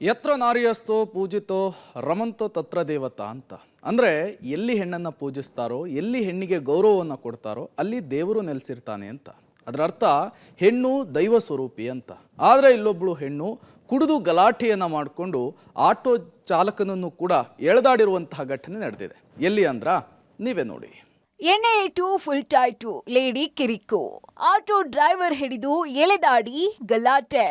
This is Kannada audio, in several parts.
ಯತ್ರ ನಾರ್ಯಸ್ತೋ ಪೂಜಿತೋ ರಮಂತೋ ತತ್ರ ದೇವತಾ ಅಂತ. ಅಂದರೆ ಎಲ್ಲಿ ಹೆಣ್ಣನ್ನು ಪೂಜಿಸ್ತಾರೋ, ಎಲ್ಲಿ ಹೆಣ್ಣಿಗೆ ಗೌರವವನ್ನು ಕೊಡ್ತಾರೋ ಅಲ್ಲಿ ದೇವರು ನೆಲೆಸಿರ್ತಾನೆ ಅಂತ. ಅದರ ಅರ್ಥ ಹೆಣ್ಣು ದೈವ ಸ್ವರೂಪಿ ಅಂತ. ಆದರೆ ಇಲ್ಲೊಬ್ಬಳು ಹೆಣ್ಣು ಕುಡಿದು ಗಲಾಟೆಯನ್ನು ಮಾಡಿಕೊಂಡು ಆಟೋ ಚಾಲಕನನ್ನು ಕೂಡ ಎಳೆದಾಡಿರುವಂತಹ ಘಟನೆ ನಡೆದಿದೆ. ಎಲ್ಲಿ ಅಂದ್ರ ನೀವೇ ನೋಡಿ. ಎಣ್ಣೆ ಇಟ್ಟು ಫುಲ್ ಟೈಟು, ಲೇಡಿ ಕಿರಿಕು, ಆಟೋ ಡ್ರೈವರ್ ಹಿಡಿದು ಎಳೆದಾಡಿ ಗಲಾಟೆ.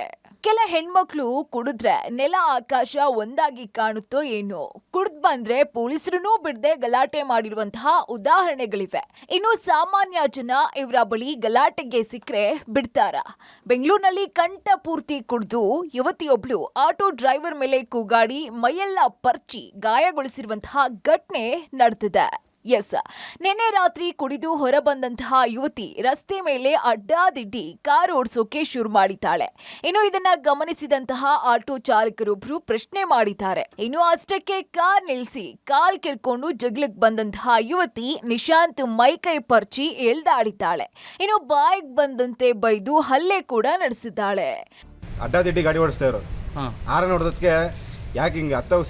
ಕೆಲ ಹೆಣ್ಮಕ್ಳು ಕುಡಿದ್ರೆ ನೆಲ ಆಕಾಶ ಒಂದಾಗಿ ಕಾಣುತ್ತೋ ಏನೋ, ಕುಡ್ದ್ ಬಂದ್ರೆ ಪೊಲೀಸರನ್ನೂ ಬಿಡದೆ ಗಲಾಟೆ ಮಾಡಿರುವಂತಹ ಉದಾಹರಣೆಗಳಿವೆ. ಇನ್ನು ಸಾಮಾನ್ಯ ಜನ ಇವರ ಬಳಿ ಗಲಾಟೆಗೆ ಸಿಕ್ಕರೆ ಬಿಡ್ತಾರ? ಬೆಂಗಳೂರಿನಲ್ಲಿ ಕಂಠ ಪೂರ್ತಿ ಕುಡಿದು ಯುವತಿಯೊಬ್ಳು ಆಟೋ ಡ್ರೈವರ್ ಮೇಲೆ ಕೂಗಾಡಿ ಮೈಯೆಲ್ಲ ಪರ್ಚಿ ಗಾಯಗೊಳಿಸಿರುವಂತಹ ಘಟನೆ ನಡೆದಿದೆ. ನಿನ್ನೆ ರಾತ್ರಿ ಕುಡಿದು ಹೊರಬಂದಂತಹ ಯುವತಿ ರಸ್ತೆ ಮೇಲೆ ಅಡ್ಡಾದಿಡ್ಡಿ ಕಾರ್ ಓಡಿಸೋಕೆ ಶುರು ಮಾಡಿದ್ದಾಳೆ. ಇನ್ನು ಇದನ್ನ ಗಮನಿಸಿದಂತಹ ಆಟೋ ಚಾಲಕರೊಬ್ರು ಪ್ರಶ್ನೆ ಮಾಡಿದ್ದಾರೆ. ಇನ್ನು ಅಷ್ಟಕ್ಕೆ ಕಾರ್ ನಿಲ್ಲಿಸಿ ಕಾಲ್ ಕಿರ್ಕೊಂಡು ಜಗ್ಲಕ್ ಬಂದಂತಹ ಯುವತಿ ನಿಶಾಂತ್ ಮೈಕೈ ಪರ್ಚಿ ಎಳ್ದಾಡಿದ್ದಾಳೆ. ಇನ್ನು ಬಾಯಿಗೆ ಬಂದಂತೆ ಬೈದು ಹಲ್ಲೆ ಕೂಡ ನಡೆಸಿದ್ದಾಳೆ. ಅಡ್ಡಾದಿಡ್ಡಿ ಗಾಡಿ ಓಡಿಸ್ತಾ ಇರೋರು ಆರ ನೋಡೋದಕ್ಕೆ ಯಾಕೆ ಹಿಂಗೆ ಹತ್ತಾಗ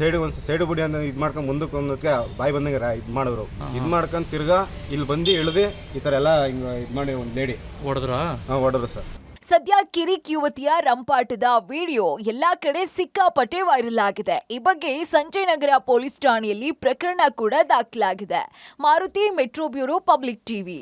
ಸೈಡು ಬಿಡಿ ಅಂತ ಇದು ಮಾಡ್ಕೊಂಡು ಮುಂದಕ್ಕೆ ಬಂದಕ್ಕೆ ಬಾಯಿ ಬಂದಂಗೆ ಇದು ಮಾಡಿದ್ರು. ಇದು ಮಾಡ್ಕೊಂಡು ತಿರ್ಗಾ ಇಲ್ಲಿ ಬಂದು ಇಳಿದು ಈ ಥರ ಎಲ್ಲ ಹಿಂಗೆ ಇದು ಮಾಡಿ ಒಂದು ಲೇಡಿ ಹೊಡೆದ್ರು ಸರ್. ಸದ್ಯ ಕಿರಿಕ್ ಯುವತಿಯ ರಂಪಾಟದ ವಿಡಿಯೋ ಎಲ್ಲಾ ಕಡೆ ಸಿಕ್ಕಾಪಟ್ಟೆ ವೈರಲ್ ಆಗಿದೆ. ಈ ಬಗ್ಗೆ ಸಂಜಯ್ ನಗರ ಪೊಲೀಸ್ ಠಾಣೆಯಲ್ಲಿ ಪ್ರಕರಣ ಕೂಡ ದಾಖಲಾಗಿದೆ. Maruti, metro bureau, public TV.